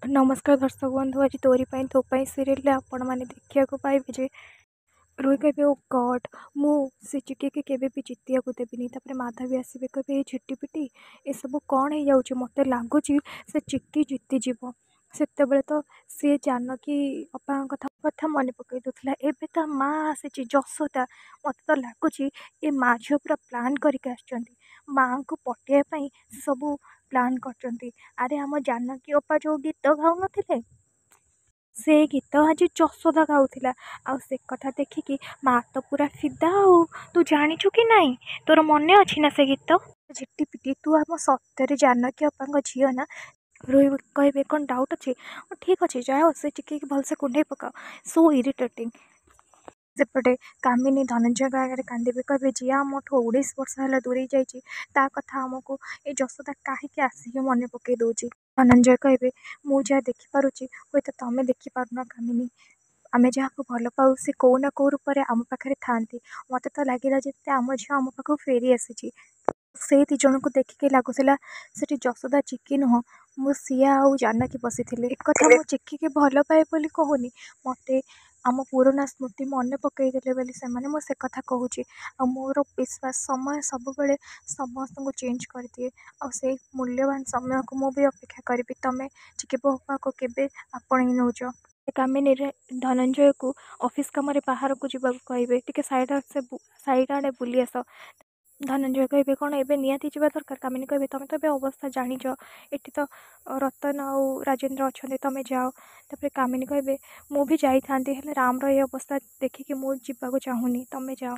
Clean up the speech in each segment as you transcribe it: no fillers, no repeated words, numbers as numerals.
नमस्कार दर्शक बंधु, आज तोरी तो सीरियल आपण मैंने देखा पाइबे जे रोही कहे ओ गॉड मु से चिके के केबे भी जितिया को देविनी। माधवी आसवे कहे झिटिपिटी ये सब कौन हो जाऊँ मत लगुच से चिक्की जीति जीव से तो सी जानकी अपा कथा कथा मन पकई दूसरा एबे तो माँ आसी जसोदा मत तो लगुच ये माँ झील पूरा प्लां करके माँ को पटिया सब प्लां कर। अरे आम जानकी अपा जो गीत गाँव न से गीत आज जसोदा गाउला आ से कथा देखिकी माँ तो पूरा फिदा तू जाचु कि नाई तोर मन अच्छी ना से गीत झिटिपिटी तू आम सत्य जानकी अपा झील ना। रोही कहे कौन डाउट अच्छे ठीक अच्छे जाओ से टिके भलसे कुंडे पकाओ सो इरिटेटिंग। सेपटे कामिनी धनंजय आगे कांदे कहे जी आमठू 19 वर्ष है दूरे जा कथा आमको ये जसोदा कहीं आसिक मन पकई दौर। धनंजय कहे मु जहाँ देखिपुची हूँ तो तुम देखिपार कामिनी आमे जहाँ को भल पाऊ सी कौ ना कौ रूप आम पाखे था मत तो लगे जमी आम झील आम पाख फेरी आसी से दी जन को देखिके लगुला से जसोदा चिकी नुह मु सिया आउ जानकी बसी एक कथा मु चिकी के भल पाए बोली कहूनी मत आम पुराना स्मृति मन पकईदे बोली से मैंने से कथा कहूँ मोर विश्वास समय सब बेले समस्त को चेंज कर दिए आ मूल्यवान समय को मुझे अपेक्षा करी तुम चिकी बहुआ को केवे आपण नौच। कामिनी धनंजय को ऑफिस कम बाहर को जावाक कहे टे साइड आड़े बुली आस। धनंजय कहे कौन एबे निहाती जावा दरकार कामिनी कहे तुम तो अवस्था जानिच एटी तो रतन आउ राजेंद्र अच्छा तुम जाओ। तापर कामिनी कहे मु भी जाई थांती राम रो अवस्था देखिकी मु जावाक चाहूनी तुम जाओ।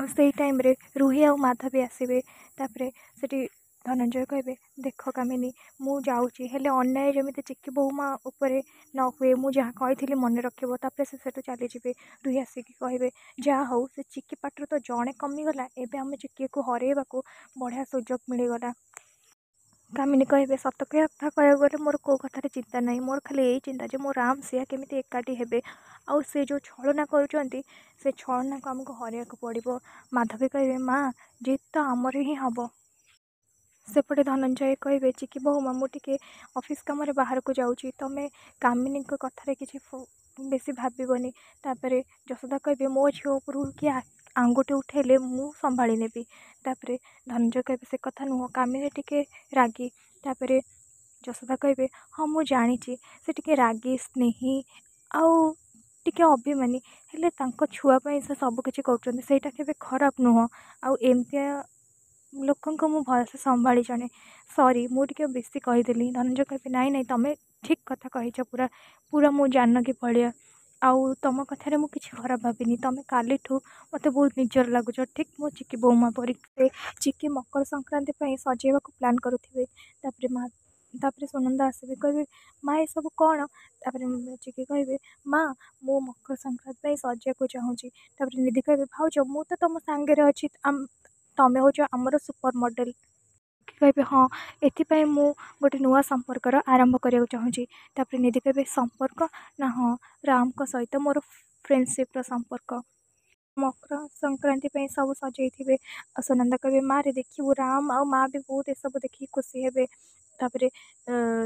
से टाइम रे रूही आ माधवी आसवे तापर से धनंजय कहे देख कामिनी मु जाऊँगी हेले अन्याय जमी चिक्की बहुमा उपर न हुए मु जहाँ कही मन रखिब तापर से चली जाए। रूही आसिक कहे जहाँ हूँ से चिक्की पाटर तो जड़े कमिगला एबे आम चिक्की को हरइबा बढ़िया सुजोग मिलगला। कामिनी कहे सत कथा कह गले मोर कौ कथार चिंता ना मोर खाली यही चिंता जे मो राम सिया केमी एकाठी हेबे आउ से जो छलना करुँच से छलना को आमको हरइया पड़ो। माधवी कहे माँ जीत तो आमर ही हम। सेपटे धनंजय कहे चिकी बहुमा मुझे ऑफिस कम बाहर को जाऊँगी तुम कामिनी कथार कि बेसी भावनी। तापर जसोदा कहे मो झील उपरू किए आंगुठी उठेले मु संभाली नेबी। तापर धनंजय कहे से कथा नुह कामिनी टिके रागी। तापर जसोदा कहे हाँ मु जानी से टिके रागी स्नेही आउ टिके अभिमानी हेले तांको छुआपाई से सबकिछि करुछन्ति सेटा केबे खराब नुह आउ एमतिया लोक मु भलसे संभाली जाने सॉरी मुझे बेसी कहीदेली। धनंजय कहे नाई नाई तुम ठीक कथा कहीच पूरा पूरा मु जानकी भाया आउ तुम कथार मुझे खराब भाविनी तुम काली मत बहुत निजर लगुच ठीक मो चिकी बहुमा परी। चिकी मकर संक्रांति सजेवा प्लां करुवे तापर सुनंदा आसवे कहे माँ ये सब कौन तापर चिकी कहे माँ मु मकर संक्रांति सजा को चाहूँगी। तापर निधि कहे भाज मु तो तुम सांगे अच्छी तुम हूँ आमर सुपर मॉडल कहे हाँ एपाई मु गोटे नुआ संपर्कर आरंभ करने चाहूँगी। तापर निधि कहे संपर्क ना हाँ राम को सहित मोर फ्रेंडशिप संपर्क मकर संक्रांति सब सजे। सुनंदा कहे माँ रे देखिए राम आ माँ भी बहुत ये सब देखिए खुशी हे। तापर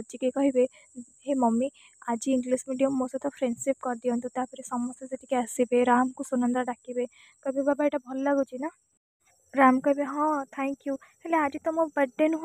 चिके कहे हे मम्मी आज इंग्लिश मीडियम मो सहित फ्रेंडशिप कर दिंतु तापर समस्ते से आसवे राम को सुनंदा डाके कहे बाबा यहाँ भल लगुच ना। राम कहे हाँ थैंक यू हेले आज तो मो बर्थडे नुह